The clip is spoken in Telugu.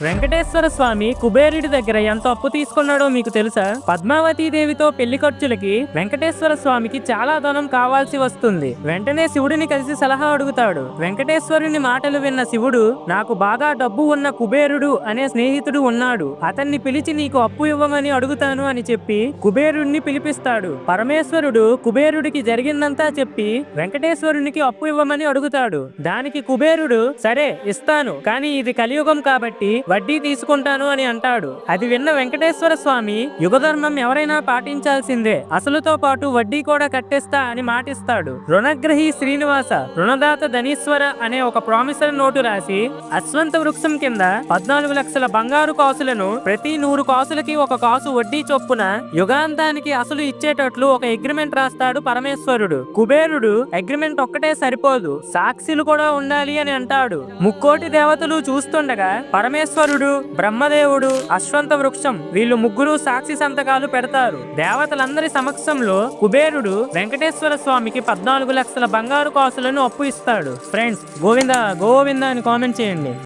వెంకటేశ్వర స్వామి కుబేరుడి దగ్గర ఎంత అప్పు తీసుకున్నాడో మీకు తెలుసా? పద్మావతి దేవితో పెళ్లి ఖర్చులకి వెంకటేశ్వర స్వామికి చాలా ధనం కావాల్సి వస్తుంది. వెంటనే శివుడిని కలిసి సలహా అడుగుతాడు. వెంకటేశ్వరుని మాటలు విన్న శివుడు, నాకు బాగా డబ్బు ఉన్న కుబేరుడు అనే స్నేహితుడు ఉన్నాడు, అతన్ని పిలిచి నీకు అప్పు ఇవ్వమని అడుగుతాను అని చెప్పి కుబేరుడిని పిలిపిస్తాడు. పరమేశ్వరుడు కుబేరుడికి జరిగిందంతా చెప్పి వెంకటేశ్వరునికి అప్పు ఇవ్వమని అడుగుతాడు. దానికి కుబేరుడు, సరే ఇస్తాను, కానీ ఇది కలియుగం కాబట్టి వడ్డీ తీసుకుంటాను అని అంటాడు. అది విన్న వెంకటేశ్వర స్వామి, యుగధర్మం ఎవరైనా పాటించాల్సిందే, అసలుతో పాటు వడ్డీ కూడా కట్టేస్తా అని మాటిస్తాడు. రుణగ్రహి శ్రీనివాస, రుణదాత ధనీశ్వర అనే ఒక ప్రామిసరీ నోటు రాసి అశ్వంత వృక్షం కింద 14 లక్షల బంగారు కాసులను ప్రతి 100 కాసులకి 1 కాసు వడ్డీ చొప్పున యుగాంతానికి అసలు ఇచ్చేటట్లు ఒక అగ్రిమెంట్ రాస్తాడు పరమేశ్వరుడు. కుబేరుడు, అగ్రిమెంట్ ఒక్కటే సరిపోదు, సాక్షులు కూడా ఉండాలి అని అంటాడు. ముక్కోటి దేవతలు చూస్తుండగా పరమేశ్వరుడు, బ్రహ్మదేవుడు, అశ్వంత వృక్షం వీళ్ళు ముగ్గురు సాక్షి సంతకాలు పెడతారు. దేవతలందరి సమక్షంలో కుబేరుడు వెంకటేశ్వర స్వామికి 14 లక్షల బంగారు కాసులను అప్పు ఇస్తాడు. ఫ్రెండ్స్, గోవిందా గోవిందా అని కామెంట్ చేయండి.